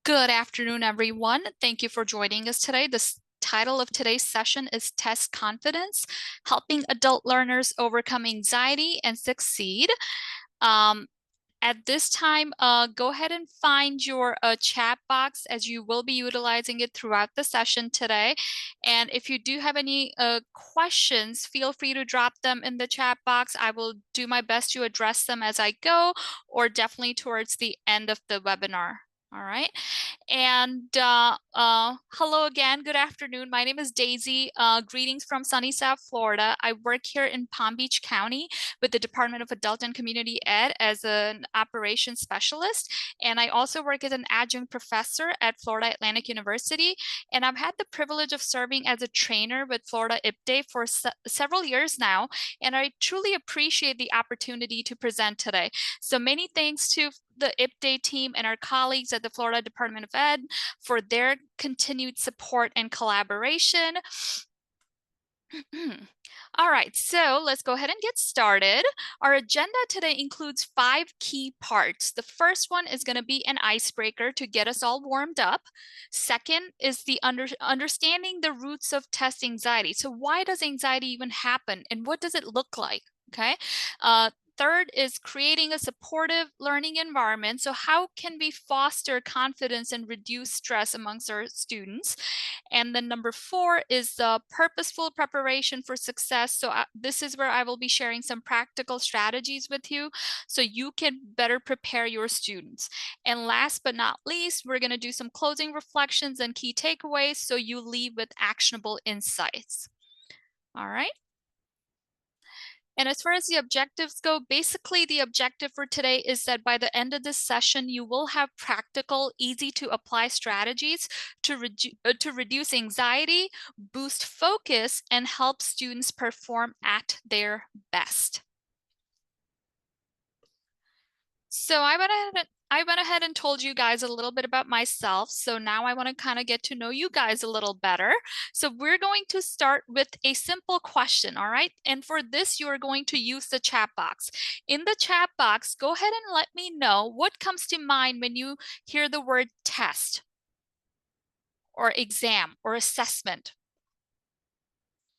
Good afternoon, everyone. Thank you for joining us today. The title of today's session is Test Confidence, Helping Adult Learners Overcome Anxiety and Succeed. At this time, go ahead and find your chat box as you will be utilizing it throughout the session today. And if you do have any questions, feel free to drop them in the chat box. I will do my best to address them as I go, or definitely towards the end of the webinar. All right. And hello again. Good afternoon. My name is Daisy. Greetings from sunny South Florida. I work here in Palm Beach County with the Department of Adult and Community Ed as an operations specialist. And I also work as an adjunct professor at Florida Atlantic University. And I've had the privilege of serving as a trainer with Florida IPDE for several years now. And I truly appreciate the opportunity to present today. So many thanks to the IPDE team and our colleagues at the Florida Department of Ed for their continued support and collaboration. All right, so let's go ahead and get started. Our agenda today includes 5 key parts. The first one is going to be an icebreaker to get us all warmed up. Second is the understanding the roots of test anxiety. So why does anxiety even happen and what does it look like? Okay. Third is creating a supportive learning environment. So how can we foster confidence and reduce stress amongst our students? And then number 4 is the purposeful preparation for success. So this is where I will be sharing some practical strategies with you so you can better prepare your students. And last but not least, we're going to do some closing reflections and key takeaways so you leave with actionable insights. All right. And as far as the objectives go, basically the objective for today is that by the end of this session, you will have practical, easy to apply strategies to reduce anxiety, boost focus, and help students perform at their best. So I went ahead and told you guys a little bit about myself. So now I want to kind of get to know you guys a little better. So we're going to start with a simple question, all right? And for this, you are going to use the chat box. In the chat box, go ahead and let me know what comes to mind when you hear the word test or exam or assessment.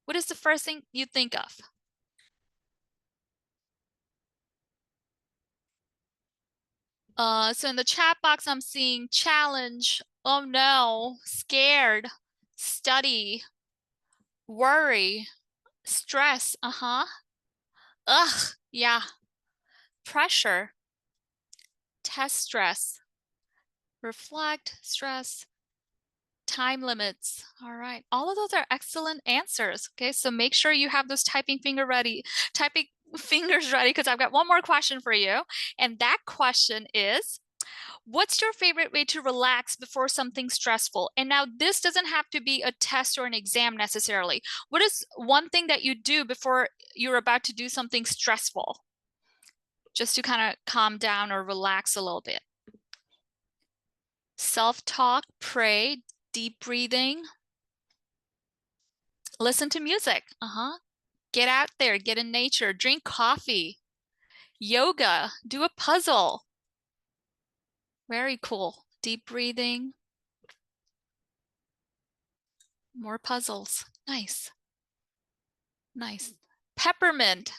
What is the first thing you think of? So in the chat box, I'm seeing challenge, oh no, scared, study, worry, stress, ugh, yeah, pressure, test stress, reflect, stress, time limits. All right, all of those are excellent answers. Okay, so make sure you have those typing fingers ready because I've got one more question for you. And that question is, what's your favorite way to relax before something stressful? And now this doesn't have to be a test or an exam necessarily. What is one thing that you do before you're about to do something stressful? Just to kind of calm down or relax a little bit. Self-talk, pray, deep breathing, listen to music. Get out there, get in nature, drink coffee, yoga, do a puzzle. Very cool. Deep breathing. More puzzles. Nice. Nice. Peppermint.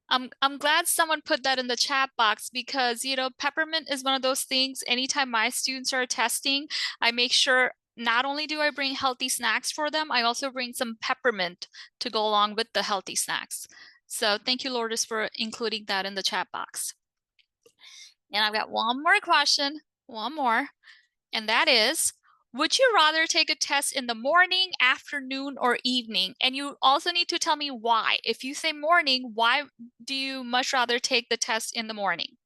I'm glad someone put that in the chat box because, you know, peppermint is one of those things anytime my students are testing, I make sure not only do I bring healthy snacks for them, I also bring some peppermint to go along with the healthy snacks. So thank you, Lourdes, for including that in the chat box. And I've got one more question, one more, and that is, would you rather take a test in the morning, afternoon, or evening? And you also need to tell me why. If you say morning, why do you much rather take the test in the morning?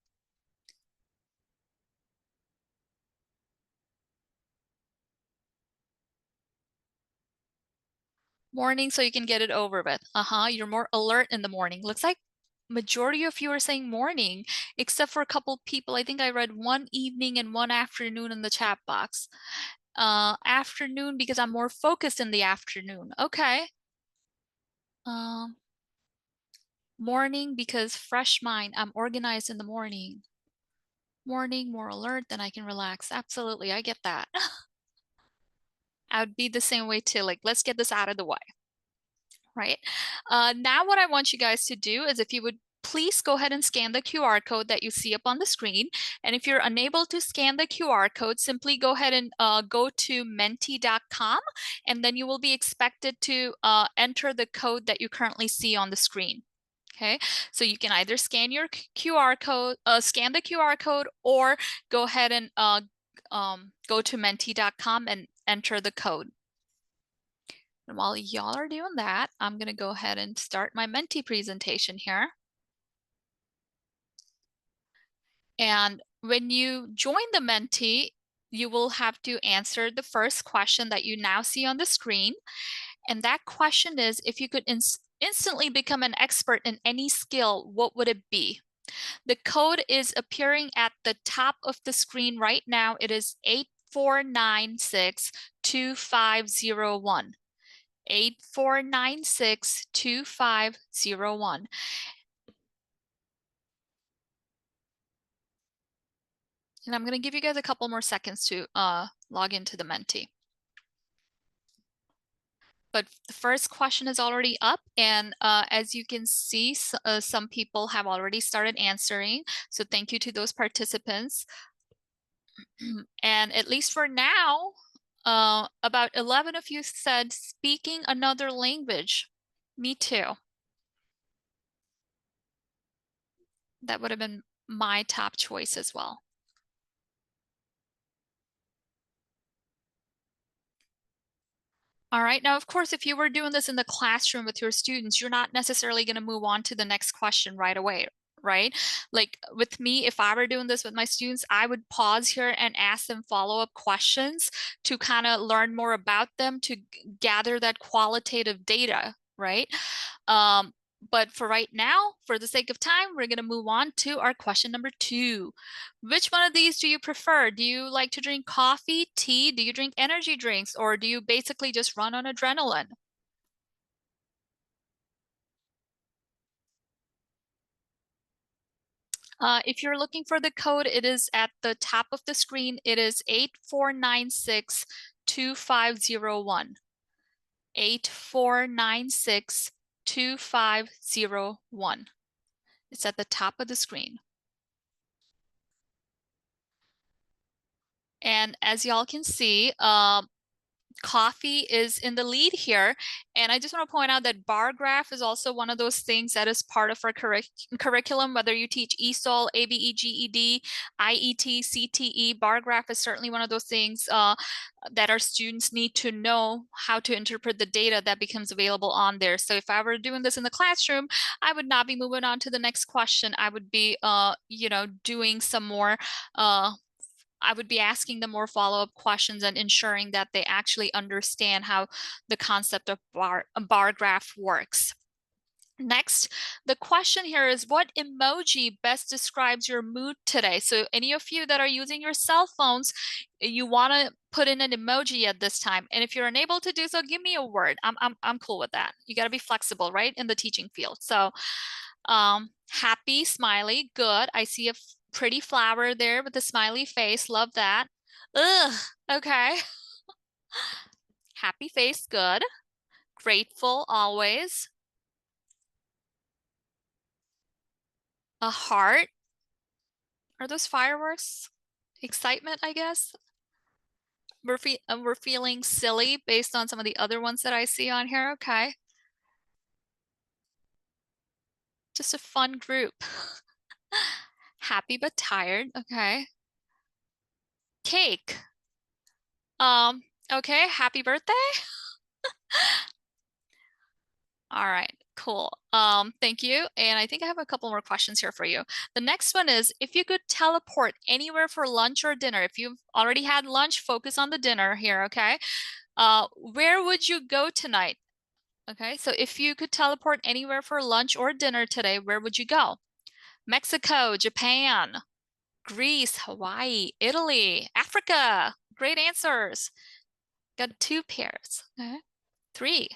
Morning so you can get it over with. You're more alert in the morning. Looks like majority of you are saying morning, except for a couple people. I think I read one evening and one afternoon in the chat box. Afternoon because I'm more focused in the afternoon. Okay. Morning because fresh mind. I'm organized in the morning. morning, more alert, then I can relax. Absolutely, I get that. I would be the same way too. Like, let's get this out of the way, right? Now what I want you guys to do is if you would please go ahead and scan the QR code that you see up on the screen. And if you're unable to scan the QR code, simply go ahead and go to menti.com, and then you will be expected to enter the code that you currently see on the screen. Okay, so you can either scan your QR code, scan the QR code, or go ahead and go to menti.com and enter the code. And while y'all are doing that, I'm going to go ahead and start my Menti presentation here. And when you join the Menti, you will have to answer the first question that you now see on the screen. And that question is, if you could instantly become an expert in any skill, what would it be? The code is appearing at the top of the screen right now. It is 84962501. 84962501. And I'm going to give you guys a couple more seconds to log into the Menti. But the first question is already up, and as you can see, some people have already started answering. So thank you to those participants. And at least for now, about 11 of you said speaking another language. Me too. That would have been my top choice as well. All right. Now, of course, if you were doing this in the classroom with your students, you're not necessarily going to move on to the next question right away, right? Like with me, if I were doing this with my students, I would pause here and ask them follow-up questions to kind of learn more about them, to gather that qualitative data, right? But for right now, for the sake of time, we're going to move on to our question number 2. Which one of these do you prefer? Do you like to drink coffee, tea? Do you drink energy drinks? Or do you basically just run on adrenaline? If you're looking for the code, it is at the top of the screen. It is 84962501. 84962501. It's at the top of the screen. And as y'all can see, coffee is in the lead here. And I just want to point out that bar graph is also one of those things that is part of our curriculum, whether you teach ESOL, ABE, GED, IET, CTE. Bar graph is certainly one of those things that our students need to know how to interpret the data that becomes available on there. So if I were doing this in the classroom, I would not be moving on to the next question. I would be, doing some more I would be asking them more follow-up questions and ensuring that they actually understand how the concept of a bar graph works. Next, the question here is, what emoji best describes your mood today? So any of you that are using your cell phones, you want to put in an emoji at this time. And if you're unable to do so, give me a word. I'm cool with that. You got to be flexible, right, in the teaching field. So happy, smiley, good. I see a pretty flower there with a smiley face. Love that. Ugh, okay. Happy face, good. Grateful, always. A heart. Are those fireworks? Excitement, I guess. We're feeling silly based on some of the other ones that I see on here. Okay. Just a fun group. Happy but tired. Okay. Cake. Okay. Happy birthday. All right, cool. Thank you. And I think I have a couple more questions here for you. The next one is, if you could teleport anywhere for lunch or dinner, if you've already had lunch, focus on the dinner here, okay? Where would you go tonight? Okay, so if you could teleport anywhere for lunch or dinner today, where would you go? Mexico, Japan, Greece, Hawaii, Italy, Africa. Great answers. Got 2 pairs. Okay. 3.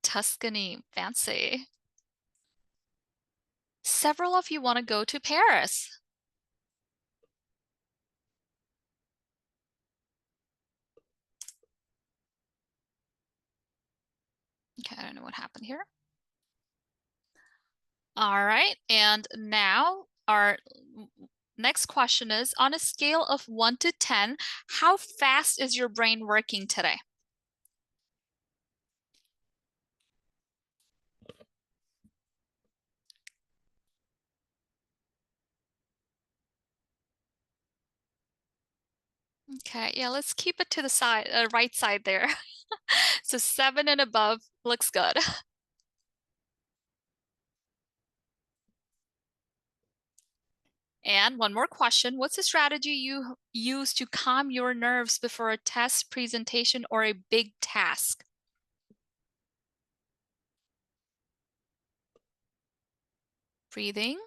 Tuscany, fancy. Several of you want to go to Paris. Okay, I don't know what happened here. All right, and now our next question is, on a scale of 1 to 10, how fast is your brain working today? Okay, yeah, let's keep it to the side, right side there. So 7 and above looks good. And one more question. What's a strategy you use to calm your nerves before a test, presentation, or a big task? Breathing.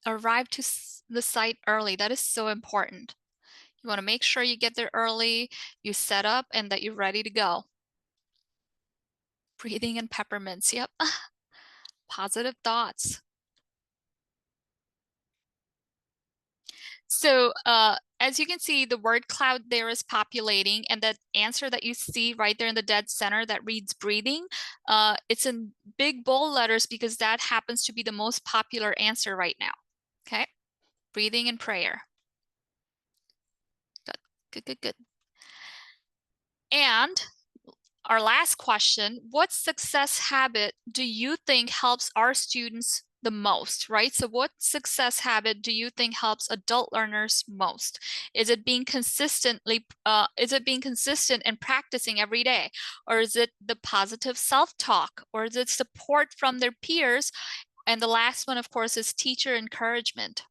Arrive to the site early. That is so important. You want to make sure you get there early, you set up, and that you're ready to go. Breathing and peppermints. Yep. Positive thoughts. So, as you can see, the word cloud there is populating, and that answer that you see right there in the dead center that reads breathing, it's in big bold letters because that happens to be the most popular answer right now. Okay, breathing and prayer. Good, good, good, good. And our last question, what success habit do you think helps our students the most, right? So what success habit do you think helps adult learners most? Is it being consistent and practicing every day? Or is it the positive self-talk? Or is it support from their peers? And the last one, of course, is teacher encouragement.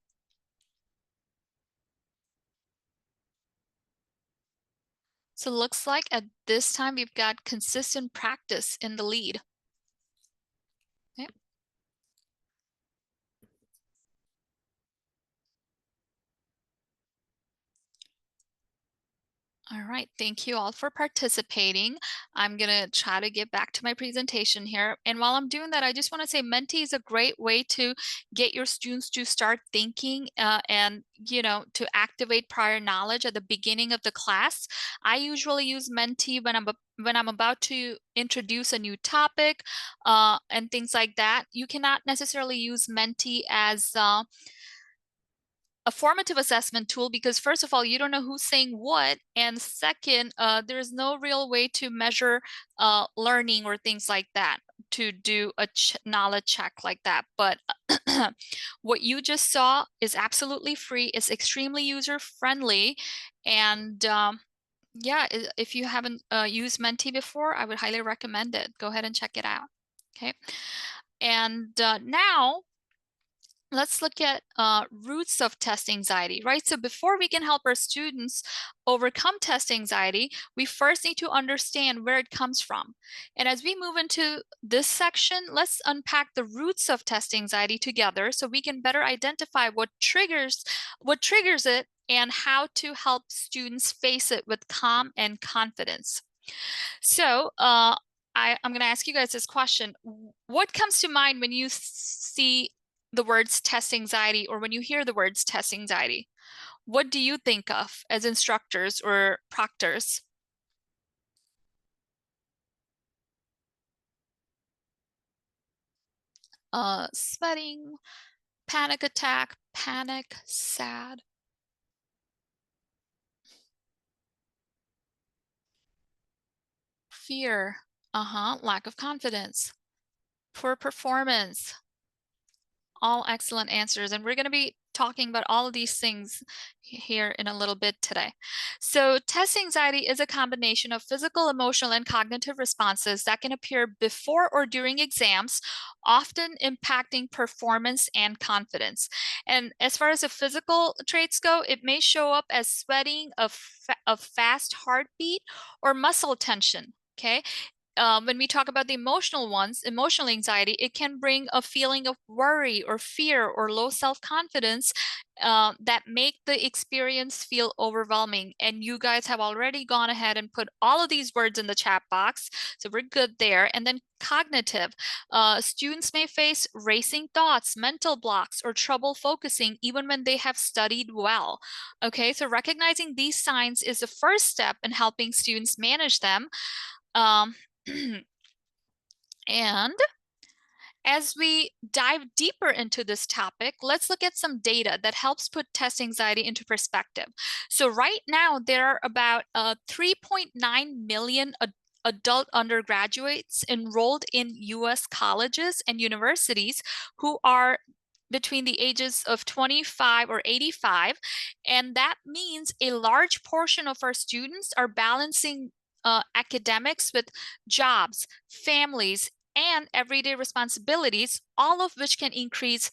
So it looks like at this time, we've got consistent practice in the lead. Okay. All right, thank you all for participating. I'm gonna try to get back to my presentation here. And while I'm doing that, I just wanna say Menti is a great way to get your students to start thinking and to activate prior knowledge at the beginning of the class. I usually use Menti when I'm about to introduce a new topic and things like that. You cannot necessarily use Menti as a formative assessment tool because first of all, you don't know who's saying what, and second, there's no real way to measure learning or things like that to do a knowledge check like that. But what you just saw is absolutely free. It's extremely user friendly, and yeah, if you haven't used Menti before, I would highly recommend it. Go ahead and check it out. Okay, and now let's look at roots of test anxiety, right? So before we can help our students overcome test anxiety, we first need to understand where it comes from. And as we move into this section, let's unpack the roots of test anxiety together so we can better identify what triggers it and how to help students face it with calm and confidence. So I'm going to ask you guys this question. What comes to mind when you see the words test anxiety or when you hear the words test anxiety? What do you think of as instructors or proctors? Sweating, panic attack, panic, sad, fear, lack of confidence, poor performance. All excellent answers. And we're going to be talking about all of these things here in a little bit today. So test anxiety is a combination of physical, emotional, and cognitive responses that can appear before or during exams, often impacting performance and confidence. And as far as the physical traits go, it may show up as sweating, a fast heartbeat, or muscle tension. Okay, when we talk about the emotional ones, emotional anxiety, it can bring a feeling of worry or fear or low self-confidence that make the experience feel overwhelming. And you guys have already gone ahead and put all of these words in the chat box, so we're good there. And then cognitive, students may face racing thoughts, mental blocks, or trouble focusing even when they have studied well. Okay, so recognizing these signs is the first step in helping students manage them. Um, and as we dive deeper into this topic, let's look at some data that helps put test anxiety into perspective. So right now, there are about 3.9 million adult undergraduates enrolled in US colleges and universities who are between the ages of 25 or 85. And that means a large portion of our students are balancing academics with jobs, families, and everyday responsibilities, all of which can increase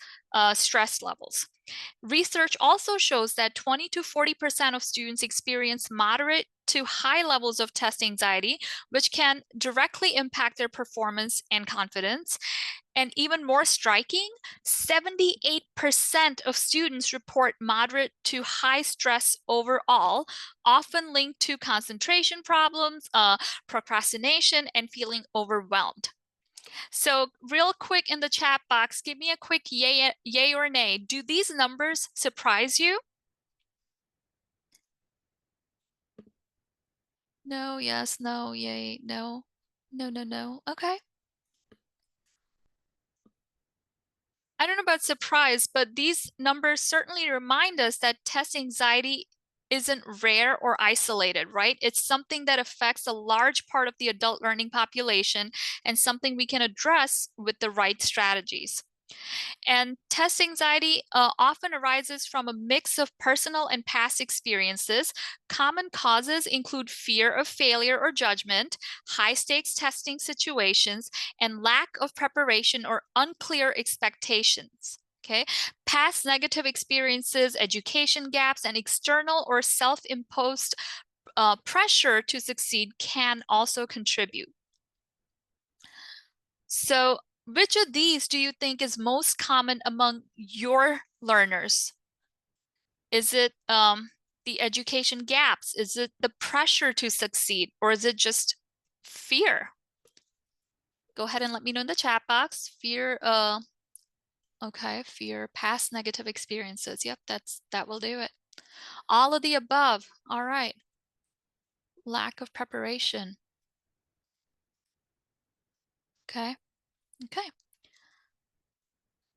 stress levels. Research also shows that 20 to 40% of students experience moderate to high levels of test anxiety, which can directly impact their performance and confidence. And even more striking, 78% of students report moderate to high stress overall, often linked to concentration problems, procrastination, and feeling overwhelmed. So real quick in the chat box, give me a quick yay or nay. Do these numbers surprise you? No, yes, no, yay, no, no, no, no. Okay. I don't know about surprise, but these numbers certainly remind us that test anxiety isn't rare or isolated, right? It's something that affects a large part of the adult learning population and something we can address with the right strategies. And test anxiety often arises from a mix of personal and past experiences. Common causes include fear of failure or judgment, high stakes testing situations, and lack of preparation or unclear expectations. Okay, past negative experiences, education gaps, and external or self imposed pressure to succeed can also contribute. So, which of these do you think is most common among your learners? Is it the education gaps? Is it the pressure to succeed? Or is it just fear? Go ahead and let me know in the chat box. Fear, okay, fear, past negative experiences. Yep, that will do it. All of the above. All right. Lack of preparation. Okay. Okay.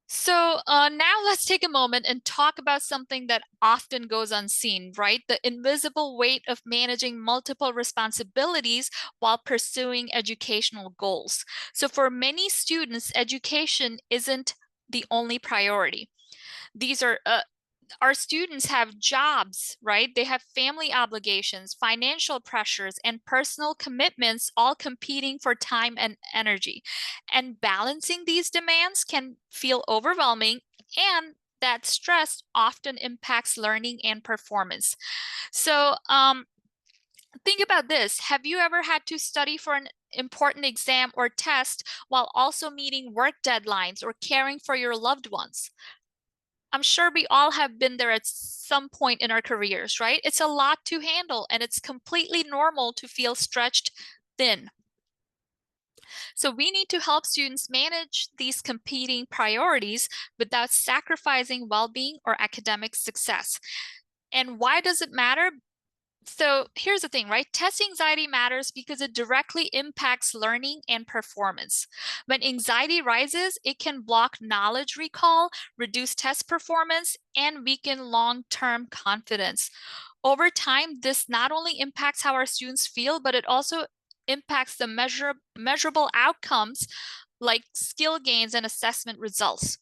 So now let's take a moment and talk about something that often goes unseen, right? The invisible weight of managing multiple responsibilities while pursuing educational goals. So for many students, education isn't the only priority. These are our students have jobs, right? They have family obligations, financial pressures, and personal commitments, all competing for time and energy. And balancing these demands can feel overwhelming, and that stress often impacts learning and performance. So, think about this. Have you ever had to study for an important exam or test while also meeting work deadlines or caring for your loved ones? I'm sure we all have been there at some point in our careers, right? It's a lot to handle, and it's completely normal to feel stretched thin. So we need to help students manage these competing priorities without sacrificing well-being or academic success. And why does it matter? So here's the thing, right? Test anxiety matters because it directly impacts learning and performance. When anxiety rises, it can block knowledge recall, reduce test performance, and weaken long-term confidence. Over time, this not only impacts how our students feel, but it also impacts the measurable outcomes like skill gains and assessment results.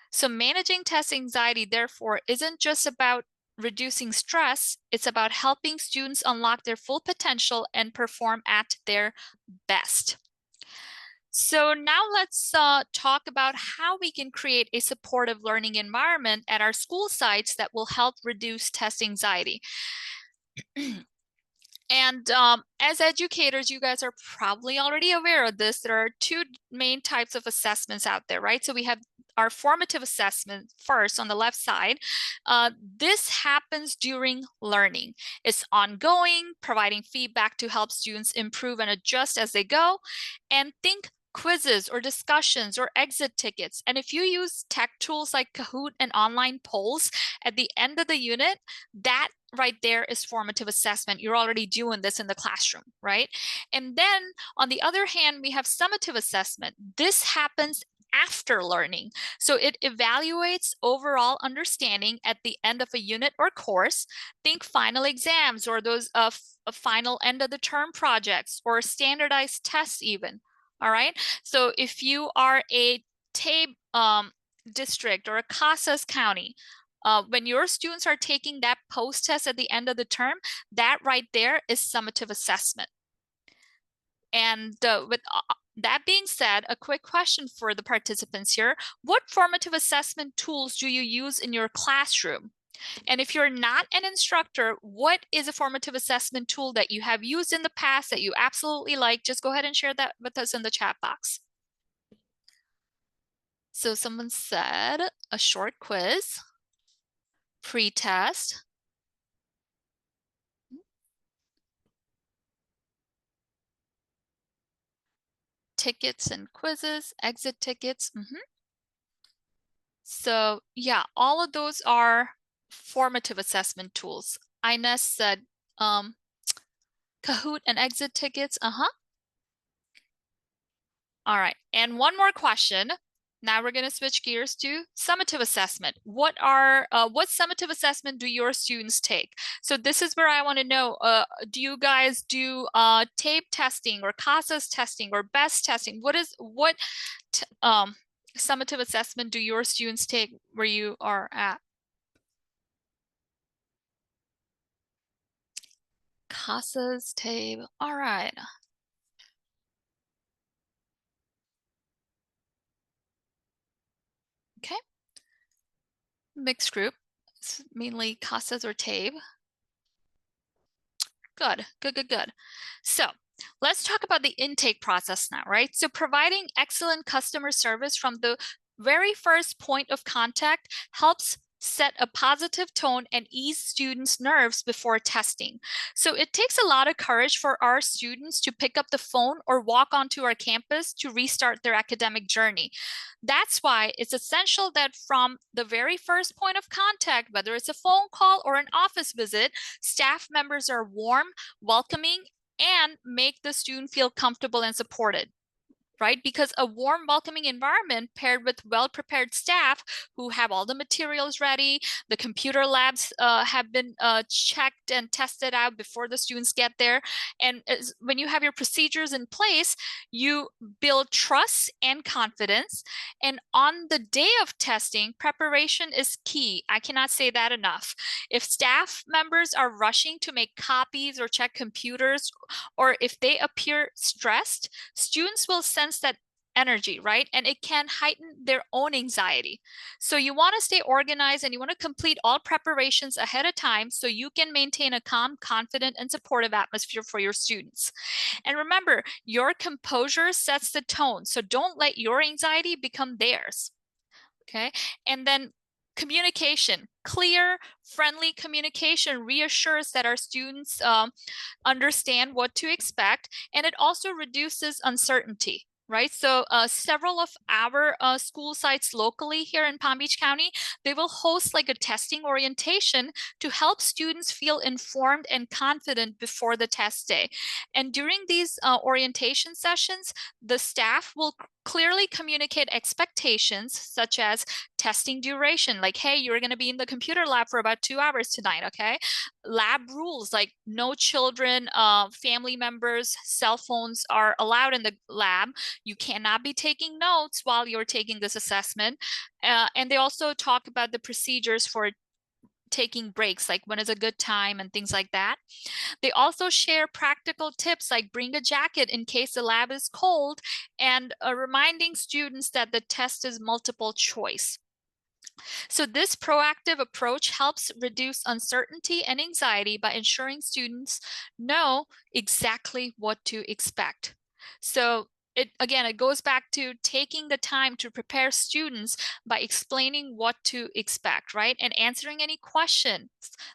So managing test anxiety, therefore, isn't just about reducing stress, it's about helping students unlock their full potential and perform at their best. So now let's talk about how we can create a supportive learning environment at our school sites that will help reduce test anxiety. And as educators, you guys are probably already aware of this. There are two main types of assessments out there, right? So we have our formative assessment first on the left side. This happens during learning. It's ongoing, providing feedback to help students improve and adjust as they go. And think quizzes or discussions or exit tickets. And if you use tech tools like Kahoot and online polls at the end of the unit, that right there is formative assessment. You're already doing this in the classroom, right? And then on the other hand, we have summative assessment. This happens after learning. So it evaluates overall understanding at the end of a unit or course. Think final exams or those final end of the term projects or standardized tests even. All right. So if you are a TABE district or a Casas County, when your students are taking that post test at the end of the term, that right there is summative assessment. And with that being said, a quick question for the participants here. What formative assessment tools do you use in your classroom? And if you're not an instructor, what is a formative assessment tool that you have used in the past that you absolutely like? Just go ahead and share that with us in the chat box. So someone said a short quiz, pre-test, tickets and quizzes, exit tickets. So yeah, all of those are formative assessment tools. Ines said Kahoot and exit tickets. All right, and one more question. Now we're going to switch gears to summative assessment. What summative assessment do your students take? So this is where I want to know, do you guys do TABE testing or CASAS testing or BEST testing? What summative assessment do your students take where you are at? CASAS, TABE, all right. Okay, mixed group, it's mainly CASAS or TABE. Good, good, good, good. So let's talk about the intake process now, right? So providing excellent customer service from the very first point of contact helps set a positive tone and ease students' nerves before testing. So it takes a lot of courage for our students to pick up the phone or walk onto our campus to restart their academic journey. That's why it's essential that from the very first point of contact, whether it's a phone call or an office visit, staff members are warm, welcoming, and make the student feel comfortable and supported. Right? Because a warm, welcoming environment paired with well-prepared staff who have all the materials ready, the computer labs have been checked and tested out before the students get there. And when you have your procedures in place, you build trust and confidence. And on the day of testing, preparation is key. I cannot say that enough. If staff members are rushing to make copies or check computers, or if they appear stressed, students will sense that energy, right? And it can heighten their own anxiety. So you want to stay organized and you want to complete all preparations ahead of time so you can maintain a calm, confident, and supportive atmosphere for your students. And remember, your composure sets the tone. So don't let your anxiety become theirs. Okay. And then communication, clear, friendly communication reassures that our students understand what to expect, and it also reduces uncertainty. Right. So several of our school sites locally here in Palm Beach County, they will host like a testing orientation to help students feel informed and confident before the test day. And during these orientation sessions, the staff will clearly communicate expectations such as testing duration, like, hey, you're going to be in the computer lab for about 2 hours tonight, okay? Lab rules, like no children, family members, cell phones are allowed in the lab. You cannot be taking notes while you're taking this assessment. And they also talk about the procedures for taking breaks, like when is a good time and things like that. They also share practical tips like bring a jacket in case the lab is cold, and reminding students that the test is multiple choice. So this proactive approach helps reduce uncertainty and anxiety by ensuring students know exactly what to expect. So it goes back to taking the time to prepare students by explaining what to expect, right? And answering any questions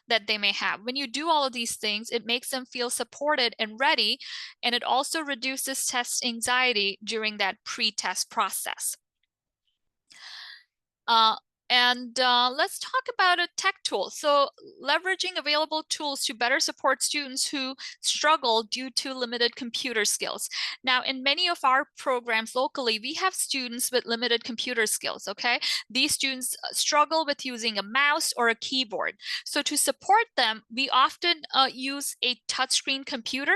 that they may have. When you do all of these things, it makes them feel supported and ready, and it also reduces test anxiety during that pre-test process. Uh, and let's talk about a tech tool. So leveraging available tools to better support students who struggle due to limited computer skills. Now, in many of our programs locally, we have students with limited computer skills, okay? These students struggle with using a mouse or a keyboard. So to support them, we often use a touchscreen computer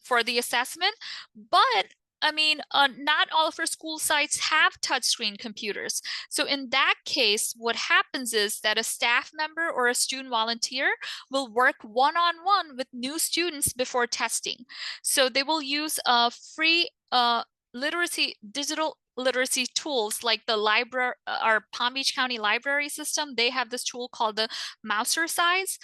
for the assessment, but I mean, not all of our school sites have touchscreen computers. So in that case, what happens is that a staff member or a student volunteer will work one-on-one with new students before testing. So they will use free digital literacy tools like the library, our Palm Beach County Library system. They have this tool called the Mousercise,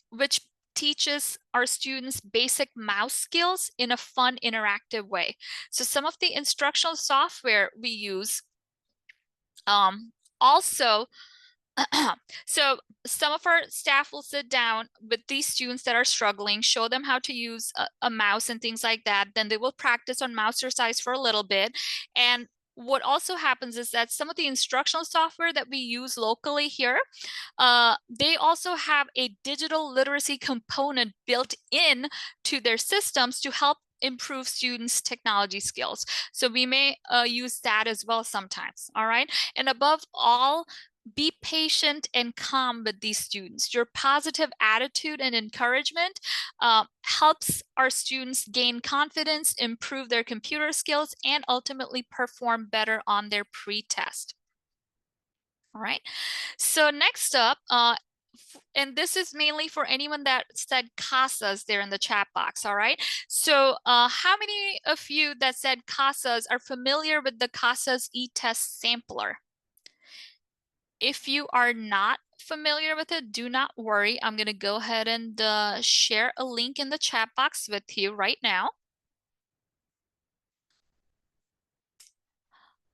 which teaches our students basic mouse skills in a fun, interactive way. So some of the instructional software we use also, so some of our staff will sit down with these students that are struggling, show them how to use a mouse and things like that. Then they will practice on Mousercise for a little bit. And what also happens is that some of the instructional software that we use locally here, they also have a digital literacy component built in to their systems to help improve students' technology skills. So we may use that as well sometimes, all right? And above all, be patient and calm with these students. Your positive attitude and encouragement helps our students gain confidence, improve their computer skills, and ultimately perform better on their pre-test. All right. So next up, and this is mainly for anyone that said CASAs there in the chat box, all right? So how many of you that said CASAs are familiar with the CASAs e-test sampler? If you are not familiar with it, do not worry. I'm going to go ahead and share a link in the chat box with you right now.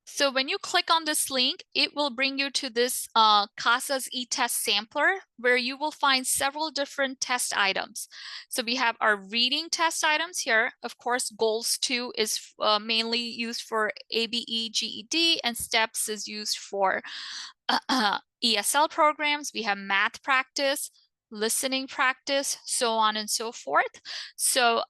So when you click on this link, it will bring you to this CASA's e-test sampler, where you will find several different test items. So we have our reading test items here. Of course, Goals 2 is mainly used for ABE, GED, and STEPS is used for ESL programs. We have math practice, listening practice, so on and so forth. So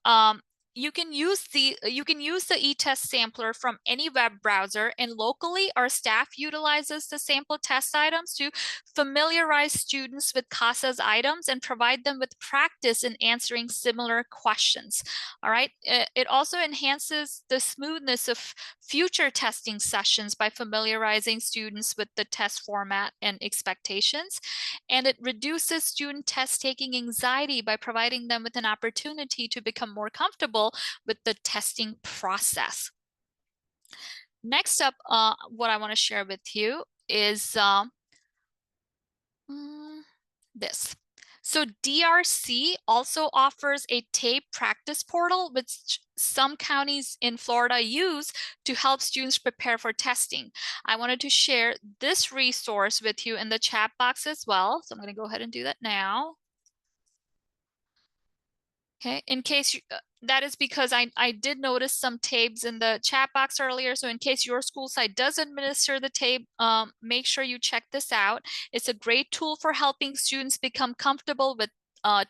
you can use the e-test sampler from any web browser, and locally our staff utilizes the sample test items to familiarize students with CASA's items and provide them with practice in answering similar questions. All right. It also enhances the smoothness of future testing sessions by familiarizing students with the test format and expectations. And it reduces student test taking anxiety by providing them with an opportunity to become more comfortable with the testing process. Next up, what I want to share with you is this. So DRC also offers a tape practice portal, which some counties in Florida use to help students prepare for testing. I wanted to share this resource with you in the chat box as well. So I'm going to go ahead and do that now. Okay, in case you, that is because I did notice some tabs in the chat box earlier. So in case your school site does administer the tab, make sure you check this out. It's a great tool for helping students become comfortable with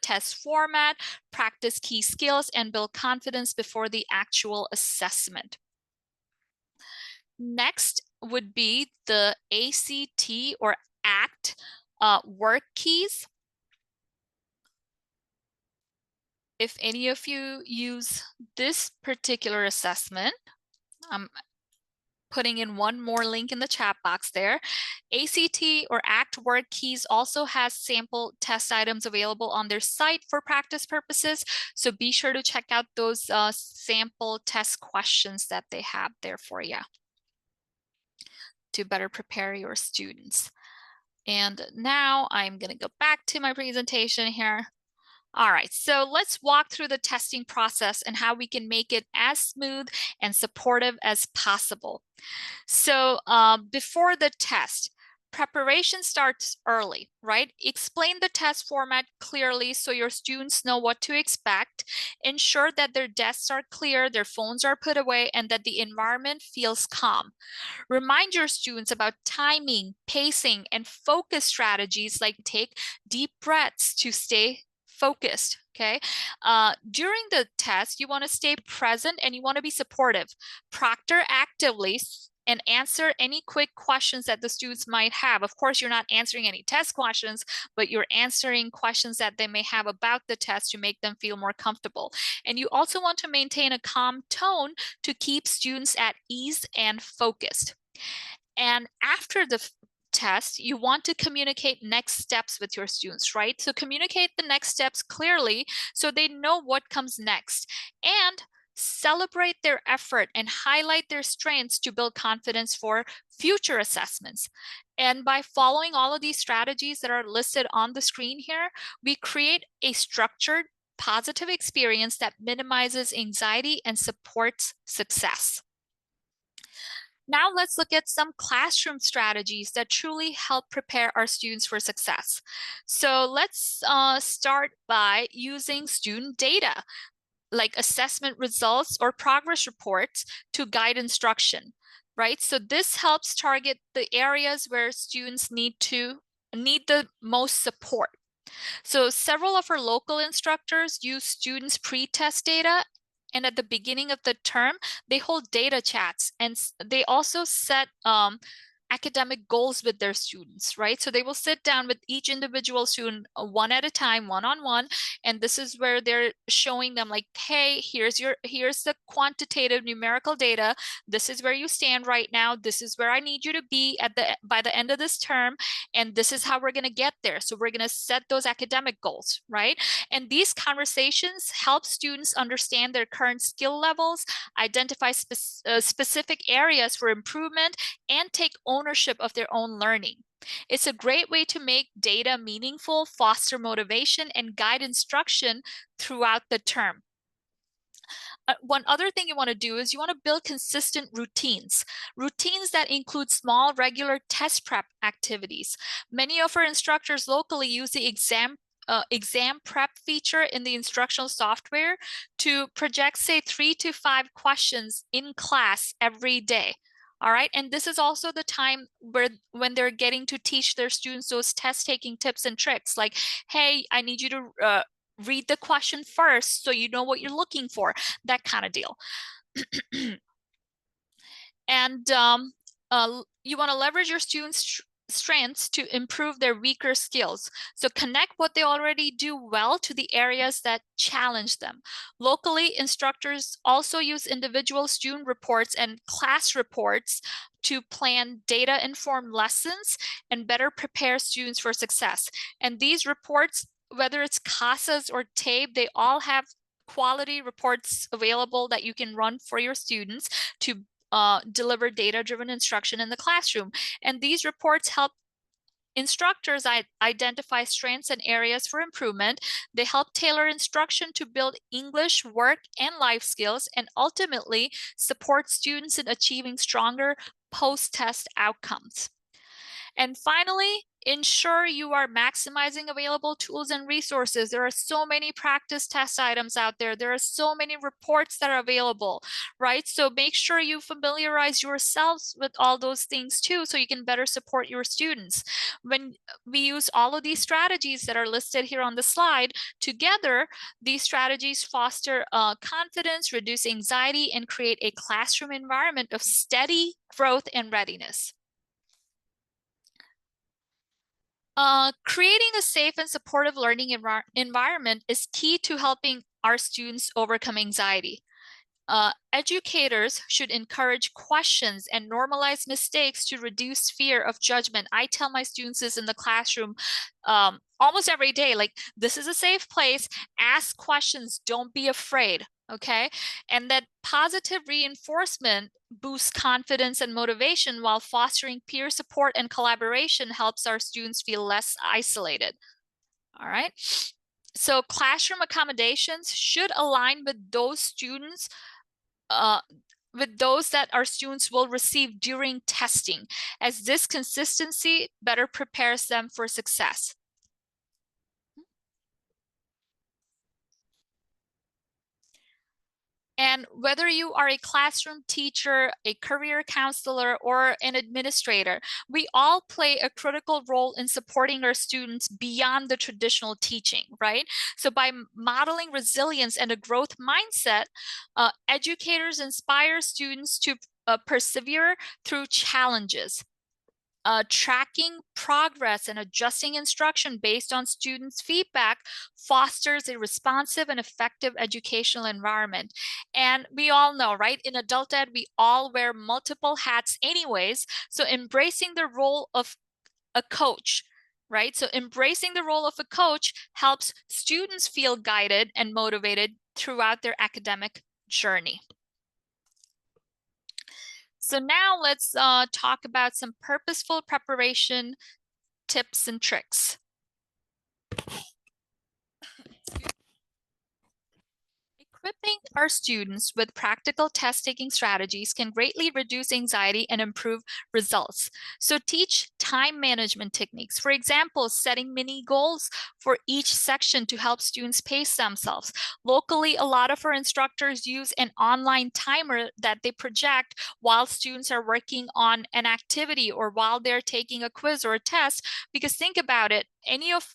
test format, practice key skills, and build confidence before the actual assessment. Next would be the ACT or ACT work keys. If any of you use this particular assessment, I'm putting in one more link in the chat box there. ACT or ACT work keys also has sample test items available on their site for practice purposes. So be sure to check out those sample test questions that they have there for you to better prepare your students. And now I'm going to go back to my presentation here. All right, so let's walk through the testing process and how we can make it as smooth and supportive as possible. So before the test, preparation starts early, right? Explain the test format clearly so your students know what to expect. Ensure that their desks are clear, their phones are put away, and that the environment feels calm. Remind your students about timing, pacing, and focus strategies like take deep breaths to stay focused. Okay. During the test, you want to stay present and you want to be supportive. Proctor actively and answer any quick questions that the students might have. Of course, you're not answering any test questions, but you're answering questions that they may have about the test to make them feel more comfortable. And you also want to maintain a calm tone to keep students at ease and focused. And after the test, you want to communicate next steps with your students, right? So communicate the next steps clearly so they know what comes next. And celebrate their effort and highlight their strengths to build confidence for future assessments. And by following all of these strategies that are listed on the screen here, we create a structured, positive experience that minimizes anxiety and supports success. Now let's look at some classroom strategies that truly help prepare our students for success. So let's start by using student data, like assessment results or progress reports to guide instruction, right? So this helps target the areas where students need the most support. So several of our local instructors use students' pre-test data, and at the beginning of the term, they hold data chats, and they also set academic goals with their students, right? So they will sit down with each individual student one at a time, one-on-one, and this is where they're showing them like, hey, here's the quantitative numerical data. This is where you stand right now. This is where I need you to be by the end of this term, and this is how we're going to get there. So we're going to set those academic goals, right? And these conversations help students understand their current skill levels, identify specific areas for improvement, and take ownership of their own learning. It's a great way to make data meaningful, foster motivation, and guide instruction throughout the term. One other thing you want to do is you want to build consistent routines that include small, regular test prep activities. Many of our instructors locally use the exam prep feature in the instructional software to project, say, 3 to 5 questions in class every day. All right, and this is also the time when they're getting to teach their students those test taking tips and tricks, like, hey, I need you to read the question first so you know what you're looking for, that kind of deal. And you want to leverage your students' strengths to improve their weaker skills. So connect what they already do well to the areas that challenge them. Locally, instructors also use individual student reports and class reports to plan data-informed lessons and better prepare students for success. And these reports, whether it's CASAs or TABE, they all have quality reports available that you can run for your students to deliver data-driven instruction in the classroom. And these reports help instructors identify strengths and areas for improvement. They help tailor instruction to build English, work, and life skills, and ultimately support students in achieving stronger post-test outcomes. And finally, ensure you are maximizing available tools and resources. There are so many practice test items out there. There are so many reports that are available, right? So make sure you familiarize yourselves with all those things too, so you can better support your students. When we use all of these strategies that are listed here on the slide together, these strategies foster confidence, reduce anxiety, and create a classroom environment of steady growth and readiness. Creating a safe and supportive learning environment is key to helping our students overcome anxiety. Educators should encourage questions and normalize mistakes to reduce fear of judgment. I tell my students this in the classroom almost every day, like, this is a safe place, ask questions, don't be afraid, okay? And that positive reinforcement boosts confidence and motivation, while fostering peer support and collaboration helps our students feel less isolated. All right. So classroom accommodations should align with those students, with those that our students will receive during testing, as this consistency better prepares them for success. And whether you are a classroom teacher, a career counselor, or an administrator, we all play a critical role in supporting our students beyond the traditional teaching, right? So by modeling resilience and a growth mindset, educators inspire students to persevere through challenges. Tracking progress and adjusting instruction based on students' feedback fosters a responsive and effective educational environment. And we all know, right? In adult ed, we all wear multiple hats anyways. So embracing the role of a coach, right? So embracing the role of a coach helps students feel guided and motivated throughout their academic journey. So now let's talk about some purposeful preparation tips and tricks. Equipping our students with practical test-taking strategies can greatly reduce anxiety and improve results. So teach time management techniques. For example, setting mini goals for each section to help students pace themselves. Locally, a lot of our instructors use an online timer that they project while students are working on an activity or while they're taking a quiz or a test. Because think about it, any of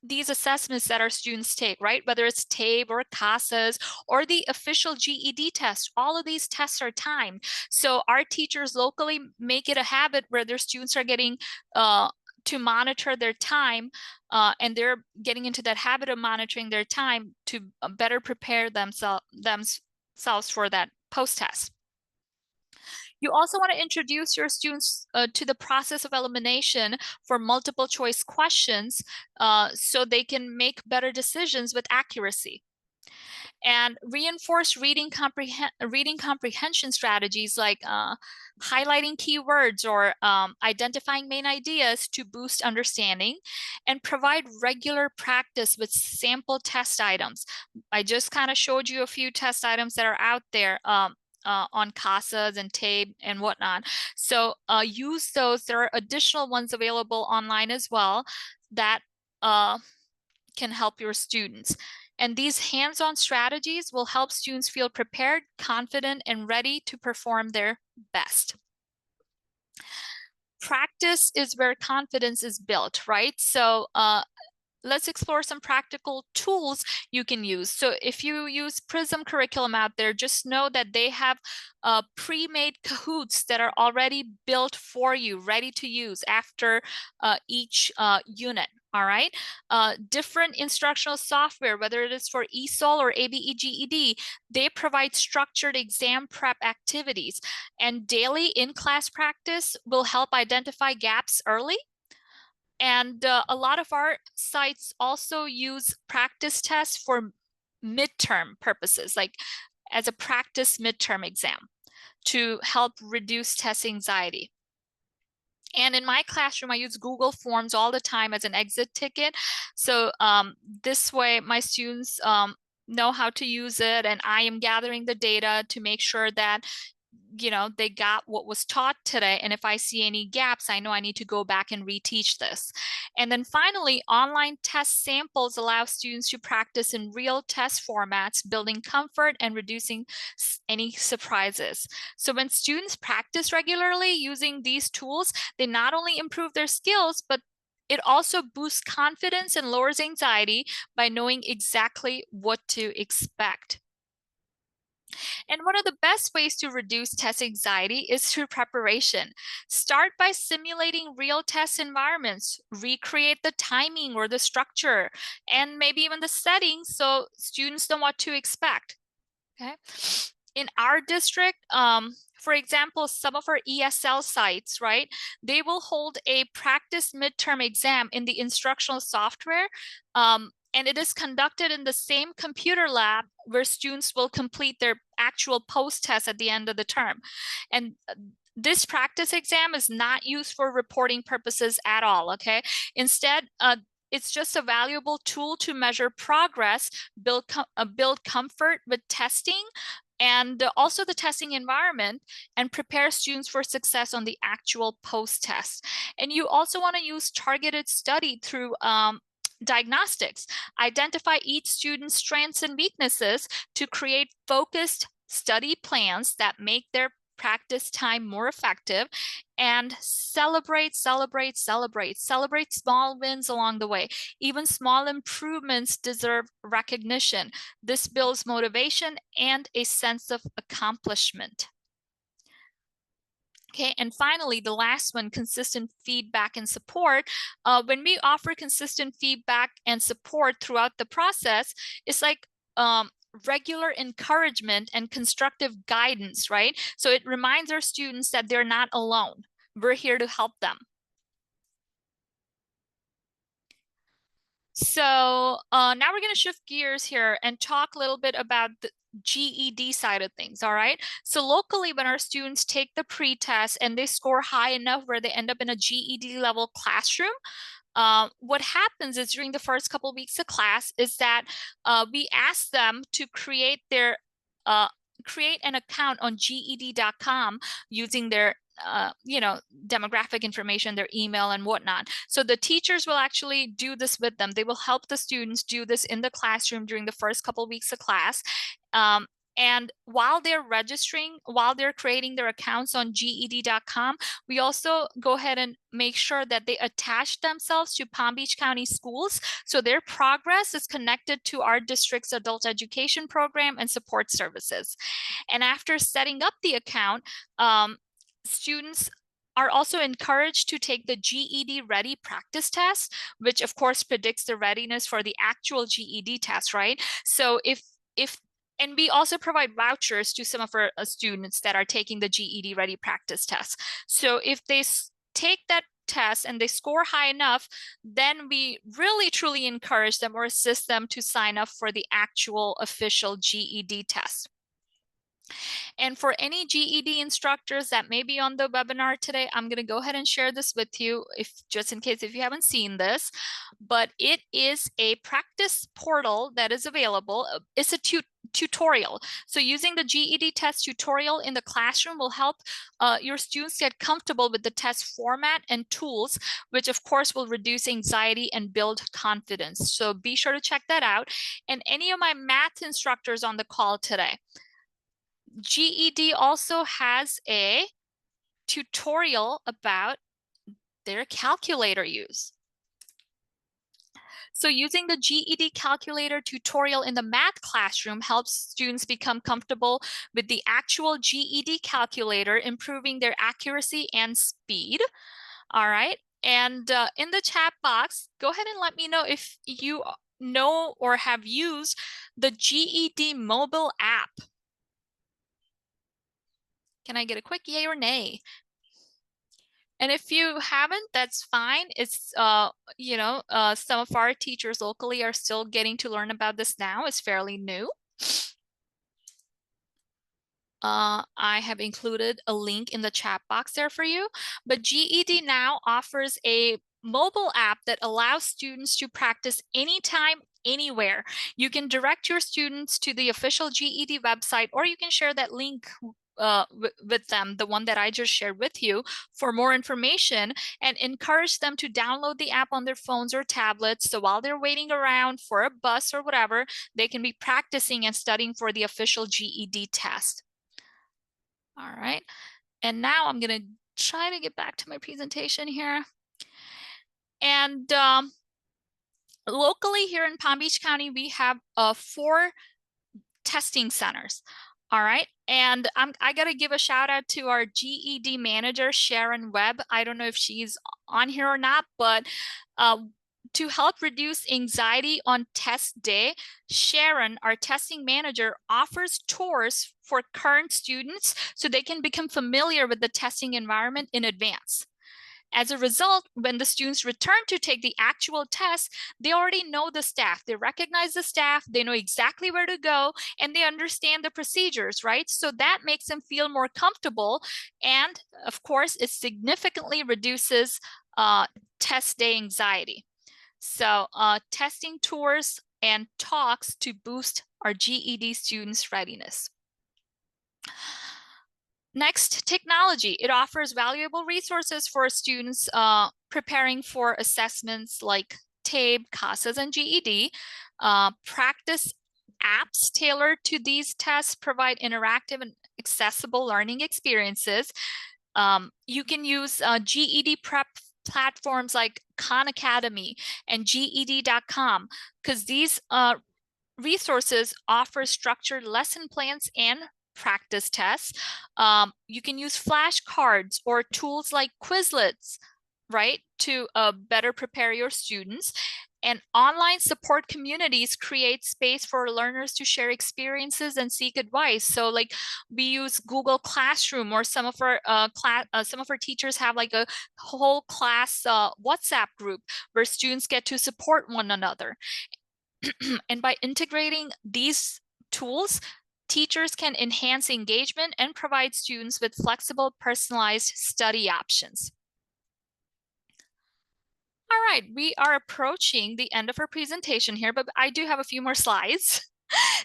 these assessments that our students take, right? Whether it's TABE or CASAs or the official GED test, all of these tests are timed. So our teachers locally make it a habit where their students are getting to monitor their time, and they're getting into that habit of monitoring their time to better prepare themselves for that post-test. You also want to introduce your students to the process of elimination for multiple choice questions so they can make better decisions with accuracy. And reinforce reading comprehension strategies like highlighting keywords or identifying main ideas to boost understanding, and provide regular practice with sample test items. I just kind of showed you a few test items that are out there on CASAs and TABE and whatnot. So use those. There are additional ones available online as well that can help your students. And these hands-on strategies will help students feel prepared, confident, and ready to perform their best. Practice is where confidence is built, right? So let's explore some practical tools you can use. So if you use Prism curriculum out there, just know that they have pre-made Kahoots that are already built for you, ready to use after each unit. All right. Different instructional software, whether it is for ESOL or ABE-GED, they provide structured exam prep activities, and daily in-class practice will help identify gaps early. And a lot of our sites also use practice tests for midterm purposes, like as a practice midterm exam to help reduce test anxiety. And in my classroom, I use Google Forms all the time as an exit ticket. So this way, my students know how to use it, and I am gathering the data to make sure that they got what was taught today. And if I see any gaps, I know I need to go back and reteach this. And then finally, online test samples allow students to practice in real test formats, building comfort and reducing any surprises. So when students practice regularly using these tools, they not only improve their skills, but it also boosts confidence and lowers anxiety by knowing exactly what to expect. And one of the best ways to reduce test anxiety is through preparation. Start by simulating real test environments, recreate the timing or the structure, and maybe even the settings so students know what to expect. Okay. In our district, for example, some of our ESL sites, right, they will hold a practice midterm exam in the instructional software. And it is conducted in the same computer lab where students will complete their actual post-test at the end of the term. And this practice exam is not used for reporting purposes at all, okay? Instead, it's just a valuable tool to measure progress, build comfort with testing, and also the testing environment, and prepare students for success on the actual post-test. And you also want to use targeted study through diagnostics. Identify each student's strengths and weaknesses to create focused study plans that make their practice time more effective, and celebrate small wins along the way. Even small improvements deserve recognition. This builds motivation and a sense of accomplishment. Okay, and finally, the last one, consistent feedback and support. When we offer consistent feedback and support throughout the process, it's like regular encouragement and constructive guidance, right? So it reminds our students that they're not alone. We're here to help them. So now we're going to shift gears here and talk a little bit about the GED side of things, all right? So locally, when our students take the pre-test and they score high enough where they end up in a GED level classroom, what happens is during the first couple of weeks of class is that we ask them to create an account on GED.com using their demographic information, their email and whatnot. So the teachers will actually do this with them. They will help the students do this in the classroom during the first couple of weeks of class. And while they're registering, while they're creating their accounts on GED.com, we also go ahead and make sure that they attach themselves to Palm Beach County schools. So their progress is connected to our district's adult education program and support services. And after setting up the account, students are also encouraged to take the GED Ready practice test, which of course predicts the readiness for the actual GED test, right? So and we also provide vouchers to some of our students that are taking the GED Ready practice test. So if they take that test and they score high enough, then we really truly encourage them or assist them to sign up for the actual official GED test. And for any GED instructors that may be on the webinar today, I'm going to go ahead and share this with you, just in case if you haven't seen this. But it is a practice portal that is available. It's a tutorial. So using the GED test tutorial in the classroom will help your students get comfortable with the test format and tools, which of course will reduce anxiety and build confidence. So be sure to check that out. And any of my math instructors on the call today, GED also has a tutorial about their calculator use. So using the GED calculator tutorial in the math classroom helps students become comfortable with the actual GED calculator, improving their accuracy and speed. All right. And in the chat box, go ahead and let me know if you know or have used the GED mobile app. Can I get a quick yay or nay? And if you haven't, that's fine. It's, some of our teachers locally are still getting to learn about this now. It's fairly new. I have included a link in the chat box there for you. But GED now offers a mobile app that allows students to practice anytime, anywhere. You can direct your students to the official GED website, or you can share that link with them, the one that I just shared with you, for more information, and encourage them to download the app on their phones or tablets. So while they're waiting around for a bus or whatever, they can be practicing and studying for the official GED test. All right. And now I'm going to try to get back to my presentation here. And locally here in Palm Beach County, we have 4 testing centers. All right. And I got to give a shout out to our GED manager, Sharon Webb. I don't know if she's on here or not, but to help reduce anxiety on test day, Sharon, our testing manager, offers tours for current students so they can become familiar with the testing environment in advance. As a result, when the students return to take the actual test, they already know the staff. They recognize the staff, they know exactly where to go, and they understand the procedures, right? So that makes them feel more comfortable. And of course, it significantly reduces test day anxiety. So testing tours and talks to boost our GED students' readiness. Next, technology. It offers valuable resources for students preparing for assessments like TABE, CASAS, and GED. Practice apps tailored to these tests provide interactive and accessible learning experiences. You can use GED prep platforms like Khan Academy and GED.com because these resources offer structured lesson plans and practice tests. You can use flashcards or tools like Quizlets, right, to better prepare your students. And online support communities create space for learners to share experiences and seek advice. So, like, we use Google Classroom, or some of our teachers have like a whole class WhatsApp group where students get to support one another. And by integrating these tools, teachers can enhance engagement and provide students with flexible, personalized study options. All right, we are approaching the end of our presentation here, but I do have a few more slides.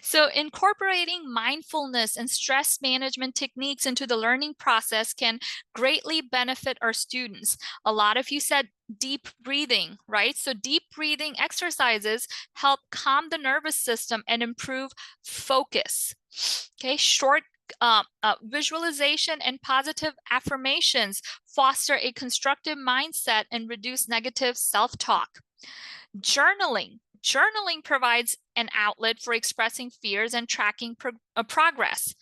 So incorporating mindfulness and stress management techniques into the learning process can greatly benefit our students. A lot of you said deep breathing, right? So deep breathing exercises help calm the nervous system and improve focus. Okay, short visualization and positive affirmations foster a constructive mindset and reduce negative self-talk. Journaling provides an outlet for expressing fears and tracking progress.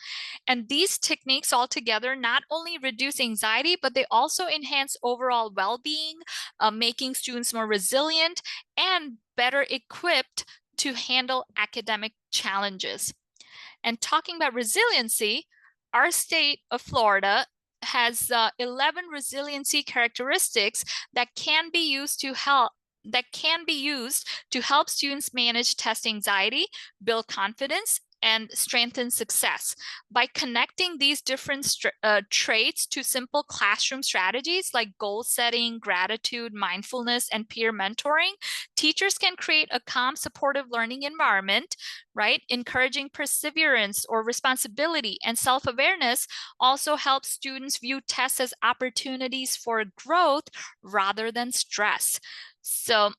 And these techniques altogether not only reduce anxiety, but they also enhance overall well-being, making students more resilient and better equipped to handle academic challenges. And talking about resiliency, our state of Florida has 11 resiliency characteristics that can be used to help students manage test anxiety, build confidence, and strengthen success. By connecting these different traits to simple classroom strategies like goal setting, gratitude, mindfulness, and peer mentoring, teachers can create a calm, supportive learning environment, right? Encouraging perseverance or responsibility and self-awareness also helps students view tests as opportunities for growth rather than stress. So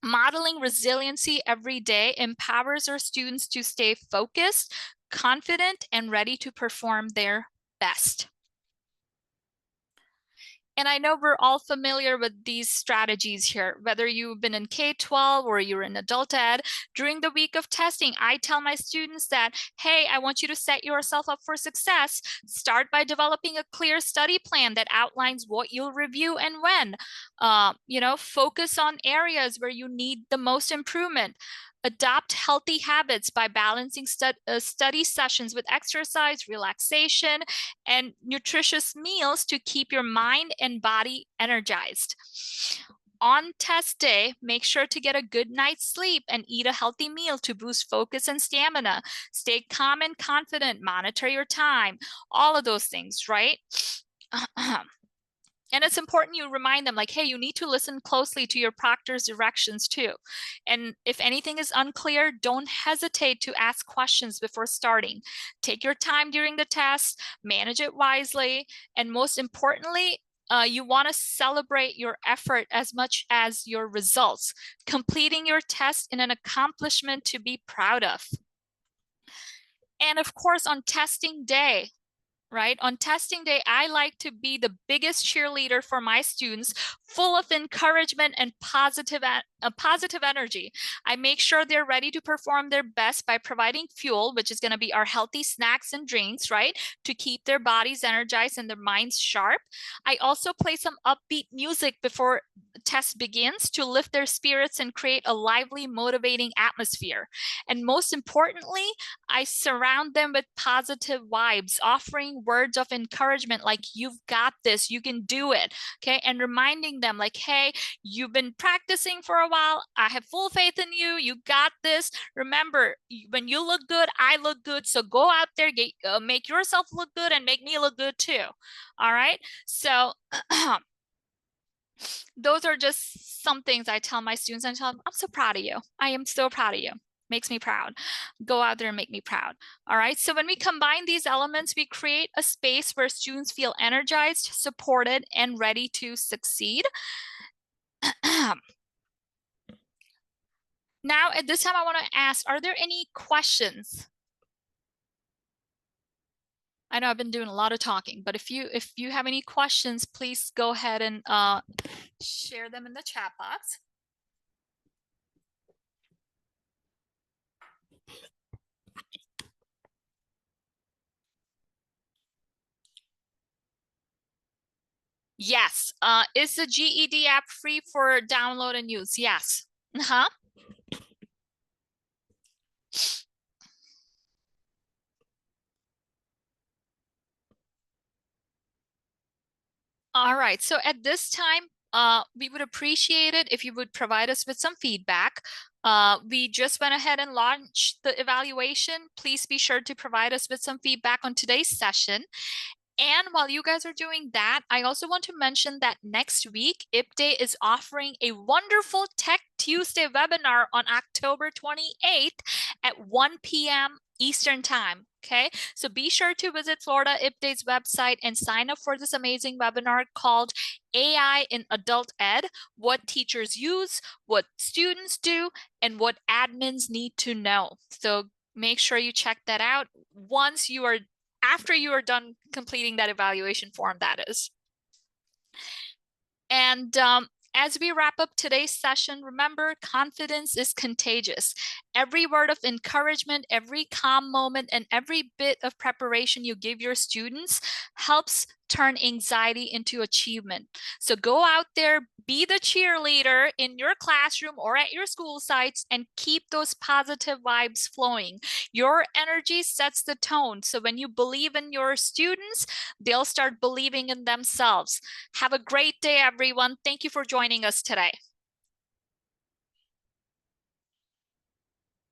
modeling resiliency every day empowers our students to stay focused, confident, and ready to perform their best. And I know we're all familiar with these strategies here, whether you've been in K-12 or you're in adult ed. During the week of testing, I tell my students that, hey, I want you to set yourself up for success. Start by developing a clear study plan that outlines what you'll review and when. Focus on areas where you need the most improvement. Adopt healthy habits by balancing study sessions with exercise, relaxation, and nutritious meals to keep your mind and body energized. On test day, make sure to get a good night's sleep and eat a healthy meal to boost focus and stamina. Stay calm and confident, monitor your time, all of those things, right? And it's important you remind them, like, hey, you need to listen closely to your proctor's directions too. And if anything is unclear, don't hesitate to ask questions before starting. Take your time during the test, manage it wisely, and most importantly, you want to celebrate your effort as much as your results. Completing your test in an accomplishment to be proud of. And of course, on testing day, right? On testing day, I like to be the biggest cheerleader for my students, full of encouragement and positive energy. I make sure they're ready to perform their best by providing fuel, which is going to be our healthy snacks and drinks, right? To keep their bodies energized and their minds sharp. I also play some upbeat music before the test begins to lift their spirits and create a lively, motivating atmosphere. And most importantly, I surround them with positive vibes, offering words of encouragement like, you've got this, you can do it, okay? And reminding them like, hey, you've been practicing for a while. I have full faith in you. You got this. Remember, when you look good, I look good. So go out there, make yourself look good and make me look good too. All right. So Those are just some things I tell my students. I tell them, I'm so proud of you. I am so proud of you. Makes me proud. Go out there and make me proud. All right. So when we combine these elements, we create a space where students feel energized, supported, and ready to succeed. Now, at this time, I want to ask, are there any questions? I know I've been doing a lot of talking, but if you have any questions, please go ahead and share them in the chat box. Yes. Is the GED app free for download and use? Yes. Uh-huh. All right. So at this time, we would appreciate it if you would provide us with some feedback. We just went ahead and launched the evaluation. Please be sure to provide us with some feedback on today's session. And while you guys are doing that, I also want to mention that next week, IPDAY is offering a wonderful Tech Tuesday webinar on October 28th at 1 p.m. Eastern Time. Okay, so be sure to visit Florida IPDAY's website and sign up for this amazing webinar called AI in Adult Ed, What Teachers Use, What Students Do, and What Admins Need to Know. So make sure you check that out after you are done completing that evaluation form, that is. And as we wrap up today's session, remember, confidence is contagious. Every word of encouragement, every calm moment, and every bit of preparation you give your students helps turn anxiety into achievement. So go out there, be the cheerleader in your classroom or at your school sites, and keep those positive vibes flowing. Your energy sets the tone. So when you believe in your students, they'll start believing in themselves. Have a great day, everyone. Thank you for joining us today.